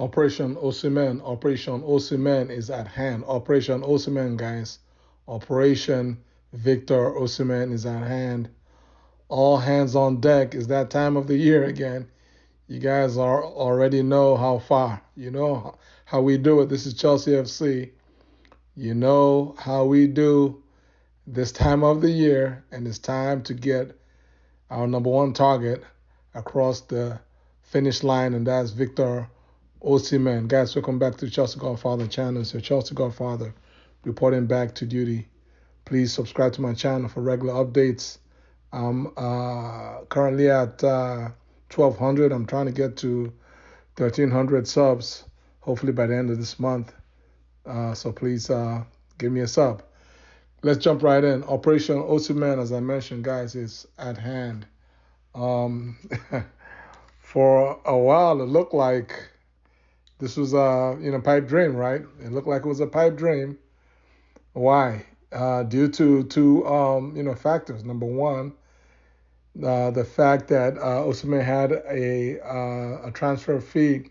Operation Osimhen, Operation Osimhen is at hand. Operation Osimhen, guys. Operation Victor Osimhen is at hand. All hands on deck. Is that time of the year again. You guys are already know how far. You know how we do it. This is Chelsea FC. You know how we do this time of the year, and it's time to get our number one target across the finish line, and that's Victor Osimhen. Guys, welcome back to Chelsea Godfather channel. It's your Chelsea Godfather reporting back to duty. Please subscribe to my channel for regular updates. I'm currently at 1,200. I'm trying to get to 1,300 subs, hopefully by the end of this month. So please give me a sub. Let's jump right in. Operation Osimhen, as I mentioned, guys, is at hand. For a while, it looked like this was a pipe dream, right? It looked like it was a pipe dream. Why? Due to two factors. Number one, the fact that Osimhen had a transfer fee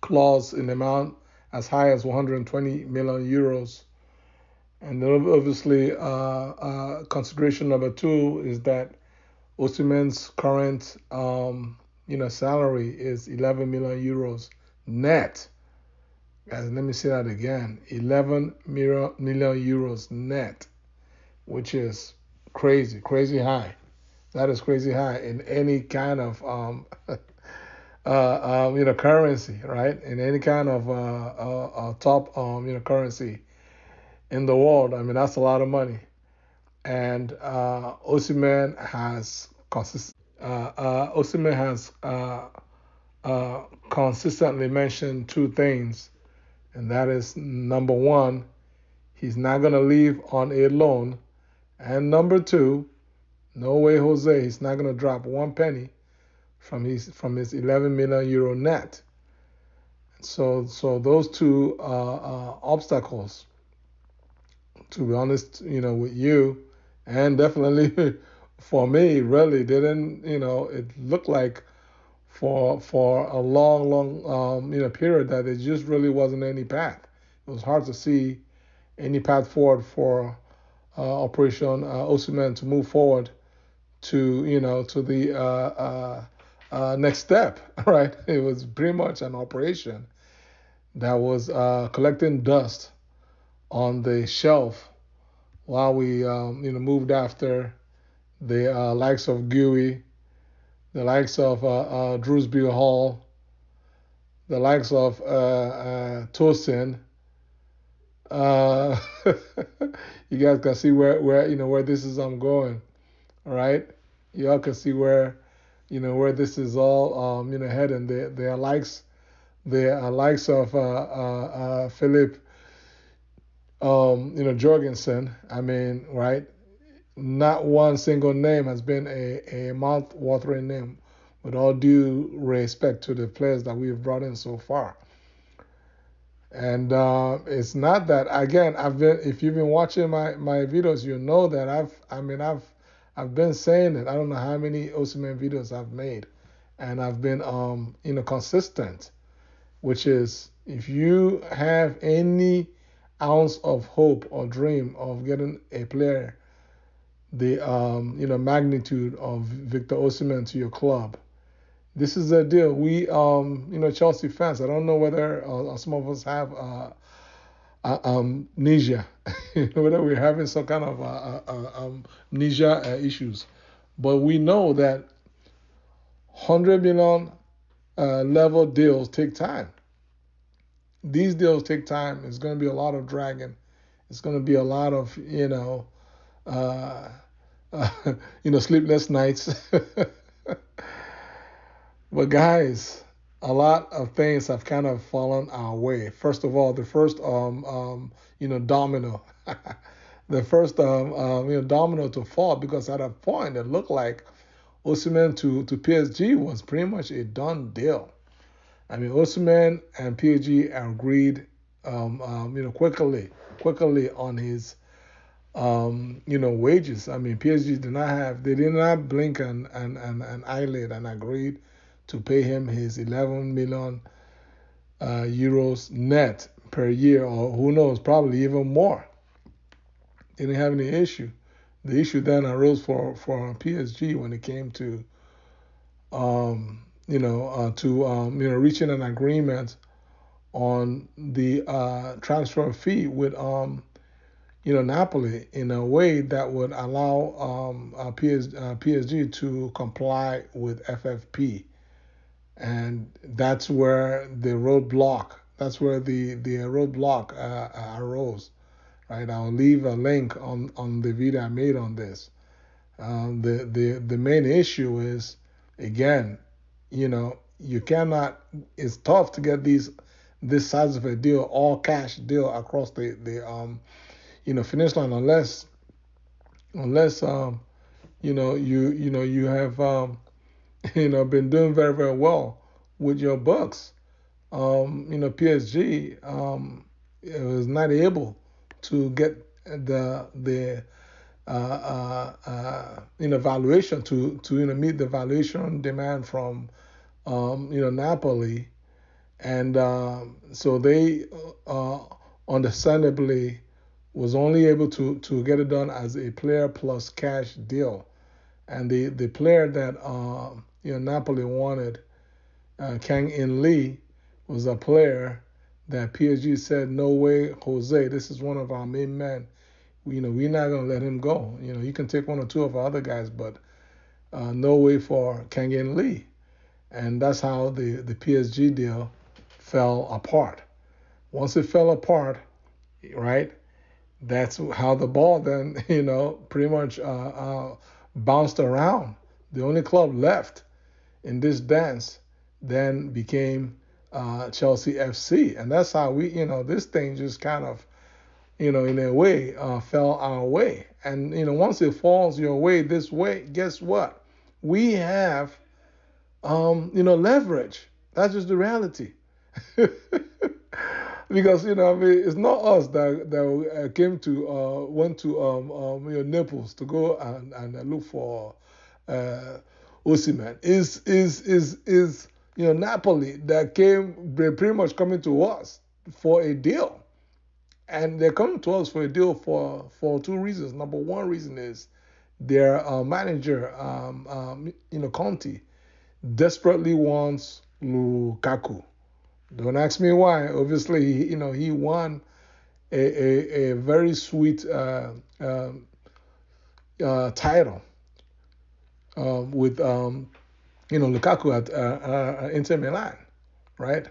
clause in the amount as high as 120 million euros. And then obviously, consideration number two is that Osimhen's current salary is 11 million euros net. Guys, let me say that again. 11 million euros net, which is crazy high. That is crazy high in any kind of currency, right? In any kind of top currency in the world. I mean, that's a lot of money. And Osimhen has consistently mentioned two things, and that is number one, he's not going to leave on a loan, and number two, no way, Jose, he's not going to drop one penny from his 11 million euro net. So those two obstacles, to be honest, with you, and definitely for me, really didn't, it looked like for a long period that there just really wasn't any path. It was hard to see any path forward for Operation Osimhen to move forward to the next step, right? It was pretty much an operation that was collecting dust on the shelf while we moved after the likes of Gui, the likes of Drewsbury Hall, the likes of Tosin. You guys can see where this is going, all right? Y'all can see where this is all heading. There are likes of Philip Jorgensen. I mean, right? Not one single name has been a mouth-watering name, with all due respect to the players that we've brought in so far. And it's not that, again, if you've been watching my videos, you know that I've been saying it. I don't know how many Osimhen videos I've made, and I've been consistent, which is, if you have any ounce of hope or dream of getting a player the magnitude of Victor Osimhen to your club, this is a deal. We Chelsea fans, I don't know whether some of us have amnesia, whether we're having some kind of amnesia issues, but we know that 100 million level deals take time. These deals take time. It's going to be a lot of dragging. It's going to be a lot of sleepless nights. But guys, a lot of things have kind of fallen our way. First of all, the first domino, the first domino to fall, because at a point it looked like Osimhen to PSG was pretty much a done deal. I mean, Osimhen and PSG agreed, quickly on his wages. I mean, PSG did not blink an eyelid and agreed to pay him his 11 million euros net per year, or who knows, probably even more. They didn't have any issue. The issue then arose for PSG when it came to reaching an agreement on the transfer fee with Napoli in a way that would allow PSG to comply with FFP, and that's where the roadblock. That's where the roadblock arose. Right, I'll leave a link on the video I made on this. The main issue is, again, you cannot. It's tough to get this size of a deal, all cash deal across the finish line, unless you have been doing very, very well with your Bucks. PSG was not able to get the valuation to meet the valuation demand from Napoli, and so they understandably was only able to get it done as a player plus cash deal, and the player that Napoli wanted, Kang-in, was a player that PSG said, no way, Jose, this is one of our main men. We're not going to let him go. You can take one or two of our other guys, but no way for Kang-in. And that's how the PSG deal fell apart. Once it fell apart, right, that's how the ball then, pretty much bounced around. The only club left in this dance then became Chelsea FC. And that's how this thing just kind of, in a way, fell our way. And, once it falls your way this way, guess what? We have, leverage. That's just the reality. Because, it's not us that went to Naples to go and look for Osimhen. Is Napoli that came, they're pretty much coming to us for a deal. And they're coming to us for a deal for two reasons. Number one reason is their manager, Conte, desperately wants Lukaku. Don't ask me why. Obviously, he won a very sweet title with Lukaku at Inter Milan, right?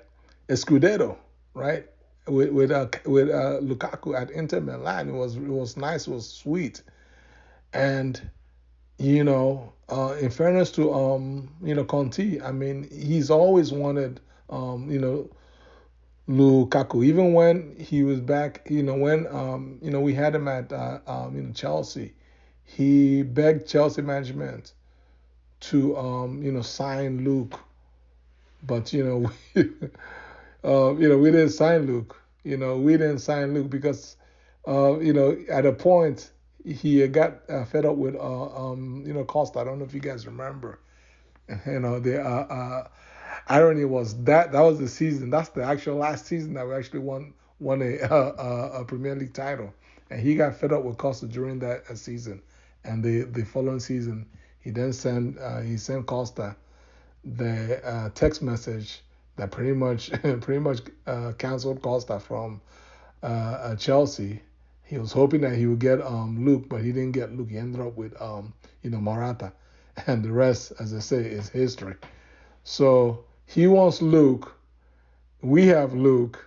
A Scudetto, right? With Lukaku at Inter Milan, it was nice, it was sweet, and in fairness to Conte, I mean, he's always wanted Lukaku, even when he was back, when we had him at Chelsea, he begged Chelsea management to sign Luke, but we didn't sign Luke. We didn't sign Luke because at a point he got fed up with Costa. I don't know if you guys remember. The irony was that was the season. That's the actual last season that we actually won a Premier League title, and he got fed up with Costa during that season, and the following season he then sent Costa the text message that pretty much canceled Costa from Chelsea. He was hoping that he would get Luke, but he didn't get Luke. He ended up with Morata, and the rest, as I say, is history. So he wants Luke. We have Luke.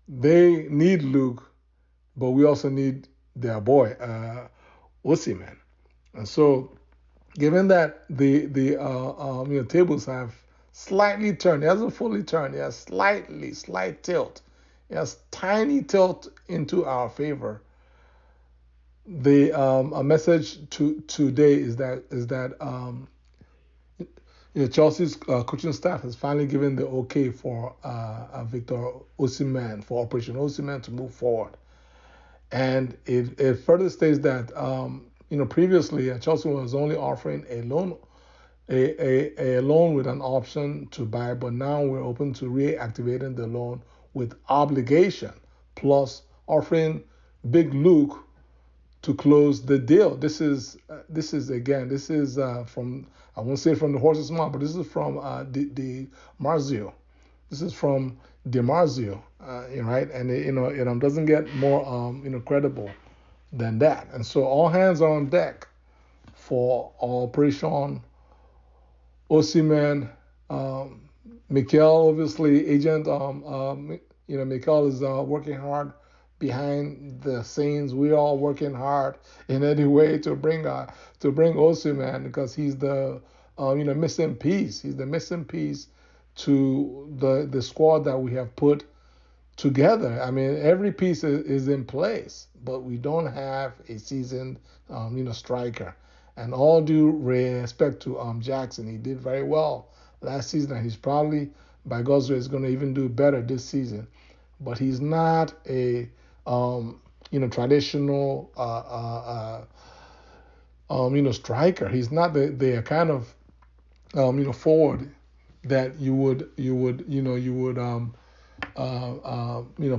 They need Luke, but we also need their boy Osimhen. And so, given that the tables have slightly turned, it hasn't fully turned, it has slight tilt. It has tiny tilt into our favor. The a message today is that Chelsea's coaching staff has finally given the okay for Victor Osimhen, for Operation Osimhen, to move forward, and it further states that previously Chelsea was only offering a loan a loan with an option to buy, but now we're open to reactivating the loan with obligation, plus offering Big Luke to close the deal. This is from, I won't say from the horse's mouth, but this is from the Marzio. This is from DiMarzio, right? And it doesn't get more credible than that. And so all hands are on deck for Operation Osimhen. Mikel, obviously, agent. Mikel is working hard behind the scenes. We're all working hard in any way to bring Osimhen, because he's the missing piece. He's the missing piece to the squad that we have put together. I mean, every piece is in place, but we don't have a seasoned, striker. And all due respect to Jackson, he did very well last season, and he's probably, by God's grace, going to even do better this season. But he's not a traditional striker. He's not the kind of forward that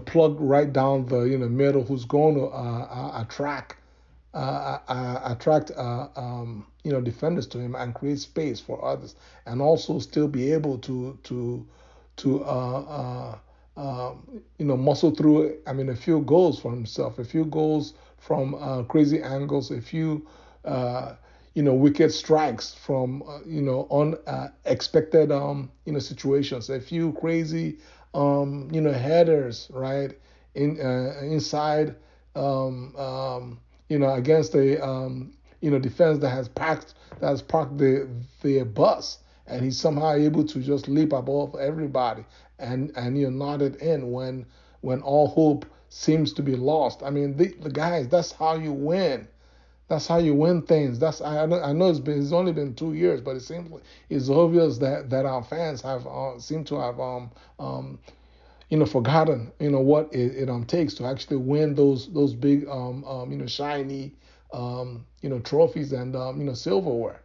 plug right down the middle, who's going to attract defenders to him and create space for others, and also still be able to muscle through. I mean, a few goals for himself, a few goals from crazy angles, a few wicked strikes from unexpected situations, a few crazy headers, right, inside against a defense that has parked the bus, and he's somehow able to just leap above everybody and nod it in when all hope seems to be lost. I mean, the guys, that's how you win. That's how you win things. I know it's only been 2 years, but it seems like it's obvious that our fans have seem to have forgotten what it takes to actually win those big shiny trophies and silverware,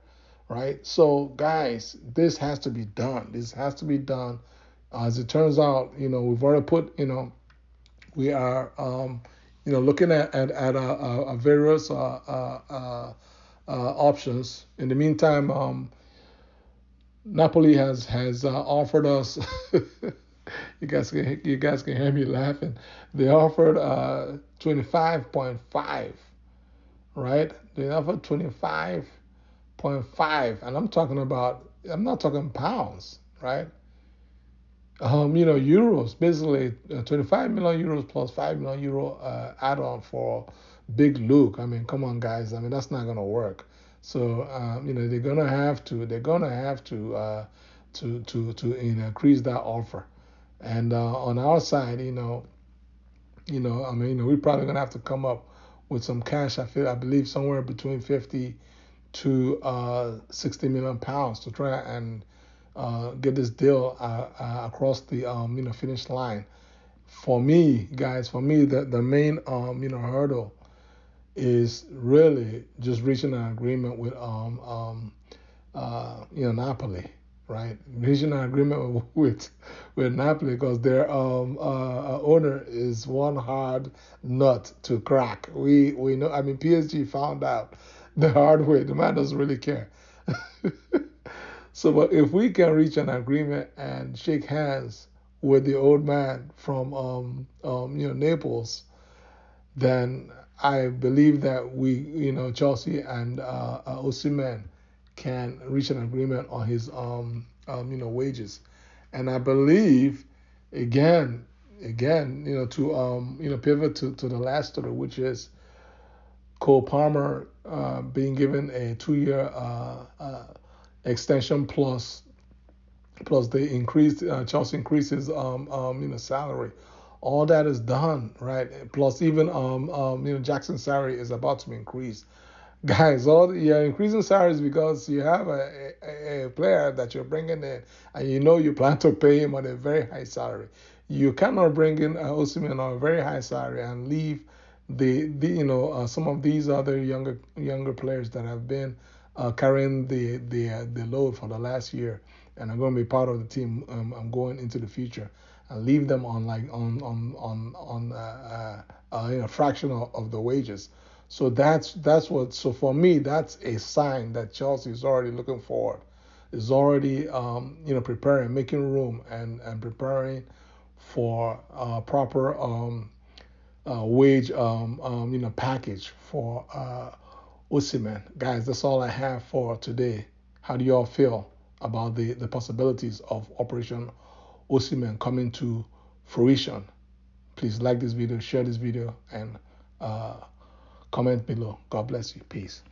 right? So guys, this has to be done. This has to be done. As it turns out, we've already put we are looking at various options. In the meantime, Napoli has offered us. You guys can hear me laughing. They offered 25.5, right? They offered 25.5, and I'm not talking pounds, right? Euros, basically 25 million euros plus 5 million euro add-on for Big Luke. I mean, come on, guys. I mean, that's not gonna work. So they're gonna have to to increase that offer. And on our side, we're probably gonna have to come up with some cash. I believe somewhere between 50 to 60 million pounds to try and get this deal across the finish line. For me, guys, the main hurdle is really just reaching an agreement with Napoli, right? Reaching an agreement with Napoli, because their owner is one hard nut to crack. We know. I mean, PSG found out the hard way. The man doesn't really care. So, but if we can reach an agreement and shake hands with the old man from Naples, then I believe that Chelsea and Osimhen can reach an agreement on his wages, and I believe again to pivot to the last story, which is Cole Palmer being given a 2-year extension, plus the increased Chelsea increases salary. All that is done, right? Plus even Jackson's salary is about to be increased. Guys, you're increasing salaries because you have a player that you're bringing in, and you plan to pay him on a very high salary. You cannot bring in Osimhen on a very high salary and leave some of these other younger players that have been carrying the load for the last year, and I'm going to be part of the team. I'm going into the future and leave them on a fraction of the wages. So that's what. So for me, that's a sign that Chelsea is already looking forward, is already preparing, making room, and preparing for proper wage package for Osimhen. Guys, that's all I have for today. How do you all feel about the possibilities of Operation Osimhen coming to fruition? Please like this video, share this video, and comment below. God bless you. Peace.